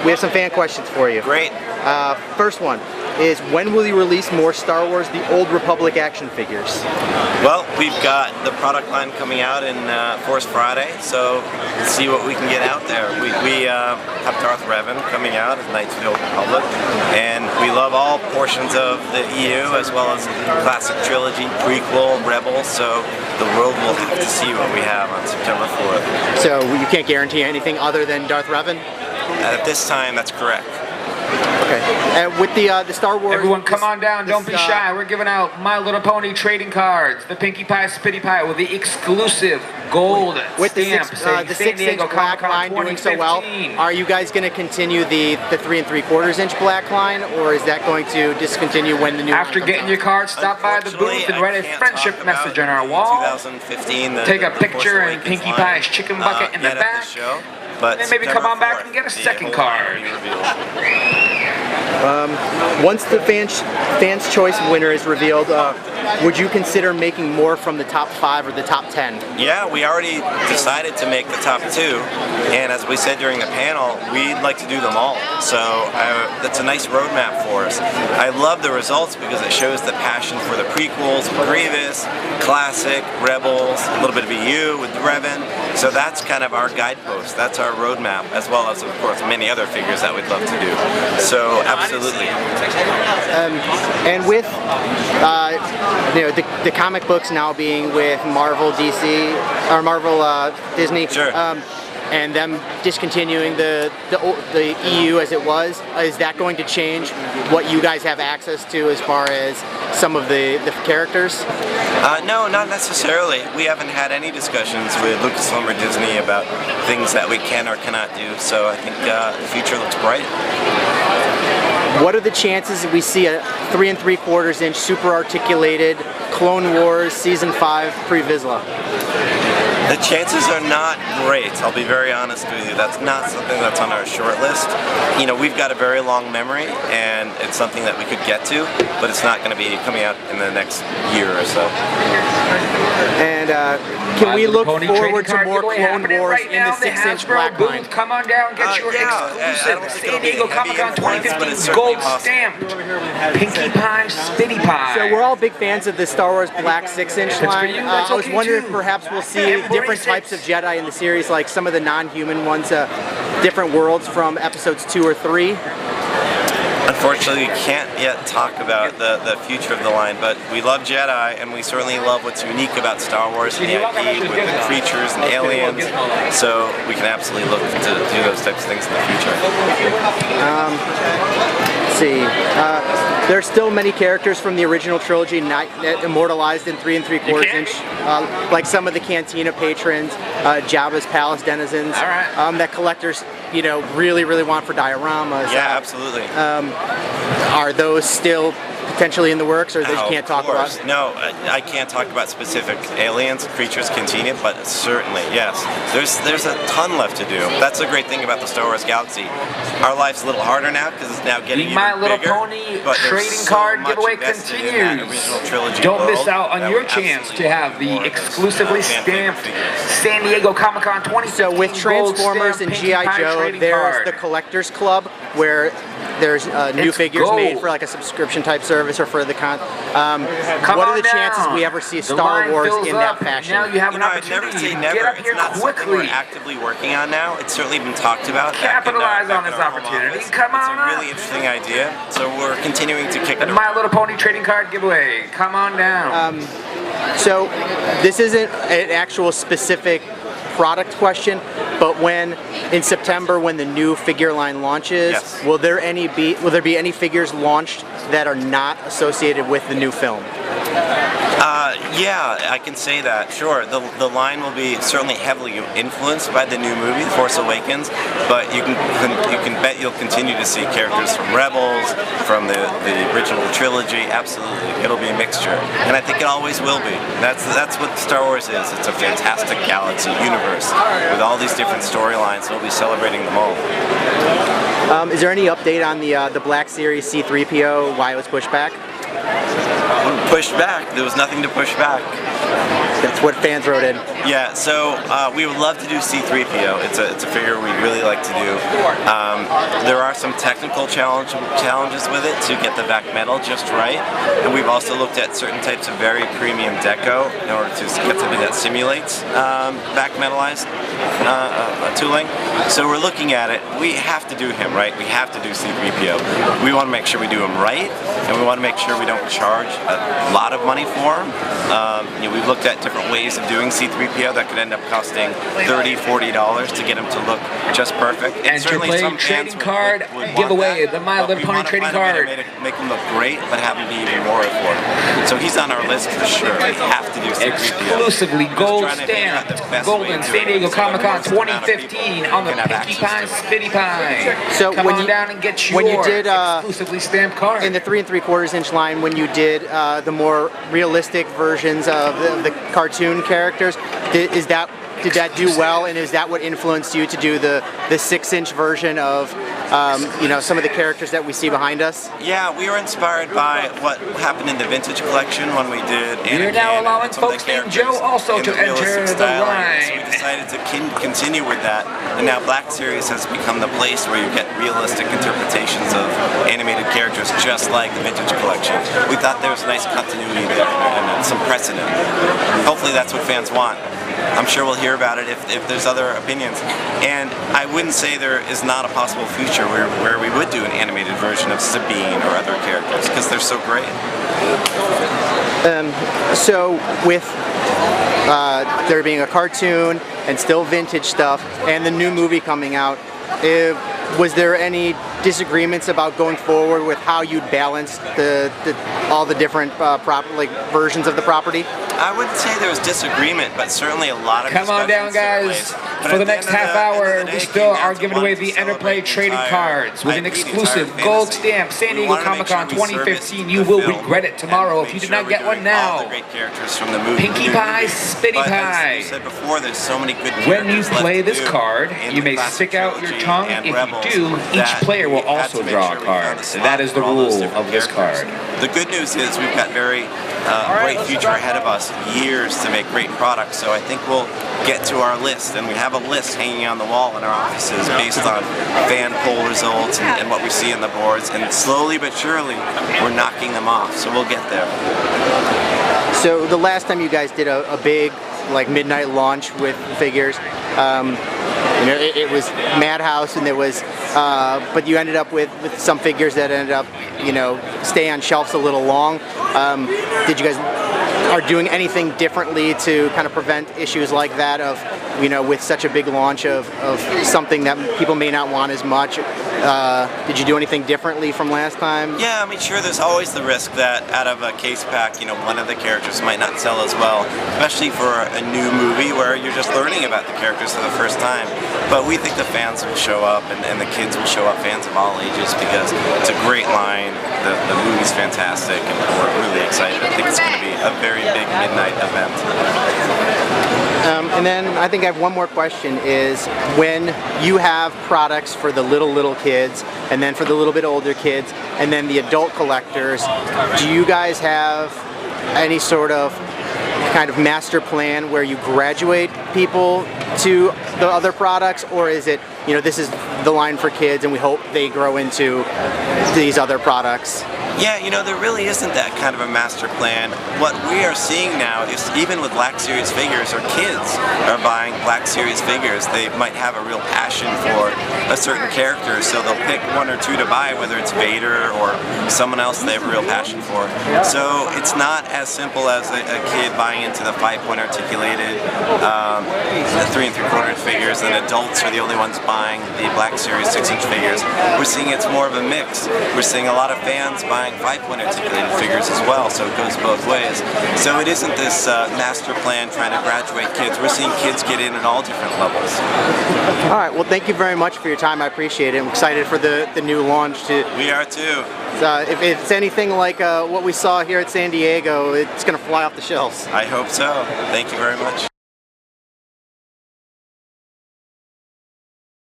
We have some fan questions for you. Great. First one is, when will you release more Star Wars The Old Republic action figures? Well, we've got the product line coming out in Force Friday, so let's see what we can get out there. We have Darth Revan coming out as Knights of the Old Republic, and we love all portions of the EU as well as classic trilogy, prequel, Rebels, so the world will have to see what we have on September 4th. So you can't guarantee anything other than Darth Revan? At this time, that's correct. Okay. And with the Star Wars... Everyone come on down, don't be shy. We're giving out My Little Pony trading cards, the Pinkie Pie Spitty Pie with the exclusive gold with stamp. The 6-inch black line doing so well, are you guys going to continue the 3 3/4-inch black line, or is that going to discontinue when the new After getting your card, stop by the booth and write a friendship message on our wall. 2015, take a picture in Pinkie Pie's chicken bucket in the back. But then maybe come on back and get a second card. Once the fans' choice winner is revealed, would you consider making more from the top 5 or the top 10? Yeah, we already decided to make the top 2, and as we said during the panel, we'd like to do them all. So that's a nice roadmap for us. I love the results because it shows the passion for the prequels, Grievous, Classic, Rebels, a little bit of EU with Revan. So that's kind of our guidepost. That's our roadmap, as well as, of course, many other figures that we'd love to do. So absolutely. And with the comic books now being with Marvel, DC, or Marvel, Disney, sure. And them discontinuing the EU as it was, is that going to change what you guys have access to as far as some of the characters? No, not necessarily. We haven't had any discussions with Lucasfilm or Disney about things that we can or cannot do, so I think the future looks bright. What are the chances that we see a 3 3/4-inch super articulated Clone Wars Season 5 pre-Vizsla? The chances are not great, I'll be very honest with you. That's not something that's on our short list. You know, we've got a very long memory, and it's something that we could get to, but it's not going to be coming out in the next year or so. And can we look forward to more Clone Wars in the 6-inch black line? Come on down, get your exclusive San Diego Comic-Con 2015 gold stamp Pinkie Pie Spitty Pie. So we're all big fans of the Star Wars black 6-inch line. I was wondering if perhaps we'll see different types of Jedi in the series, like some of the non-human ones, different worlds from episodes 2 or 3. Unfortunately, we can't yet talk about the future of the line, but we love Jedi, and we certainly love what's unique about Star Wars and the IP with the creatures and aliens, so we can absolutely look to do those types of things in the future. Let's see. There's still many characters from the original trilogy not immortalized in 3 3/4-inch, like some of the Cantina patrons, Jabba's palace denizens, that collectors, really want for dioramas. Yeah, absolutely. Are those still potentially in the works, or they can't talk about? No, I can't talk about specific aliens, creatures, Cantina, but certainly, yes. There's a ton left to do. That's the great thing about the Star Wars galaxy. Our life's a little harder now because it's now getting even bigger. My Little Pony trading card giveaway continues. Don't miss out on your chance to have the exclusively stamped San Diego Comic-Con 2015 So with Transformers and G.I. Joe, there's the Collectors Club, where there's new figures made for like a subscription type service or for the what are the chances we ever see Star Wars in that fashion? Now you have an I'd never say never. Get up here it's not quickly. something we're actively working on now. It's certainly been talked about. Capitalize on this opportunity. Come on It's a really interesting idea, so we're continuing to kick it around. My Little Pony trading card giveaway. Come on down. So this isn't an actual specific product question, but in September when the new figure line launches, will there be any figures launched that are not associated with the new film? Yeah, I can say that. Sure, the line will be certainly heavily influenced by the new movie, The Force Awakens, but you can bet you'll continue to see characters from Rebels, from the original trilogy. Absolutely, it'll be a mixture, and I think it always will be. That's what Star Wars is. It's a fantastic galaxy universe with all these different storylines. We'll be celebrating them all. Is there any update on the Black Series C-3PO? Why it was pushed back? pushed back. There was nothing to push back. That's what fans wrote in. Yeah, so we would love to do C-3PO. It's a figure we really like to do. There are some technical challenges with it to get the back metal just right, and we've also looked at certain types of very premium deco in order to get something that simulates back metalized tooling. So we're looking at it. We have to do him right. We have to do C-3PO. We want to make sure we do him right, and we want to make sure we don't charge a lot of money for him. We've looked at different ways of doing C-3PO that could end up costing $30, $40 to get him to look just perfect. And certainly some trading card giveaway, the My Little Pony trading card. Make him look great, but have him be even more affordable. So he's on our list for sure. We have to do C-3PO. Exclusively gold stamped, Golden San Diego Comic-Con 2015 on the Pinkie Pie Spitty Pie. So come on down and get your exclusively stamped card. In the 3 3/4 inch line, when you did the more realistic versions of the cartoon characters, did that do well, and is that what influenced you to do the 6-inch version of some of the characters that we see behind us? Yeah, we were inspired by what happened in the vintage collection when we did Anakin. You're now allowing folks named Joe also to enter the line. So we decided to continue with that, and now Black Series has become the place where you get realistic interpretations of animated characters just like the vintage collection. We thought there was a nice continuity there and some precedent. Hopefully that's what fans want. I'm sure we'll hear about it if there's other opinions. And I wouldn't say there is not a possible future where we would do an animated version of Sabine or other characters, because they're so great. So with there being a cartoon and still vintage stuff and the new movie coming out, was there any disagreements about going forward with how you'd balance all the different versions of the property? I wouldn't say there was disagreement, but certainly a lot of Come on down, guys. For the next half hour, we still are giving away the Interplay trading cards with an exclusive gold stamp San Diego Comic-Con 2015. You will regret it tomorrow if you did not get one now. Pinkie Pie, Spitty Pie. When you play this card, you may stick out your tongue. If you do, each player will also draw a card. That is the rule of this card. The good news is we've got very bright future ahead of us, years to make great products, so I think we'll get to our list, and we have a list hanging on the wall in our offices based on fan poll results and what we see in the boards, and slowly but surely we're knocking them off, so we'll get there. So the last time you guys did a big midnight launch with figures, it was Madhouse, and there was, but you ended up with some figures that ended up, stay on shelves a little long. Did you guys are doing anything differently to kind of prevent issues like that of, with such a big launch of something that people may not want as much? Did you do anything differently from last time? Yeah, I mean, sure, there's always the risk that out of a case pack, one of the characters might not sell as well, especially for a new movie where you're just learning about the characters for the first time. But we think the fans will show up, and the kids will show up, fans of all ages, because it's a great line, the movie's fantastic, and we're really excited. I think it's going to be a very big midnight event. And then I think I have one more question, is when you have products for the little kids, and then for the little bit older kids, and then the adult collectors, do you guys have any sort of kind of master plan where you graduate people to the other products, or is it, this is the line for kids and we hope they grow into these other products? Yeah, there really isn't that kind of a master plan. What we are seeing now is, even with Black Series figures, or kids are buying Black Series figures, they might have a real passion for a certain character, so they'll pick one or two to buy, whether it's Vader or someone else they have a real passion for. So it's not as simple as a kid buying into the 5-point articulated, the 3 3/4 inch figures, and adults are the only ones buying the Black Series 6-inch figures. We're seeing it's more of a mix. We're seeing a lot of fans buying 5-point articulated figures as well, so it goes both ways. So it isn't this master plan trying to graduate kids. We're seeing kids get in at all different levels. All right, well, thank you very much for your time. I appreciate it. I'm excited for the new launch. We are too. If it's anything like what we saw here at San Diego, it's going to fly off the shelves. I hope so. Thank you very much.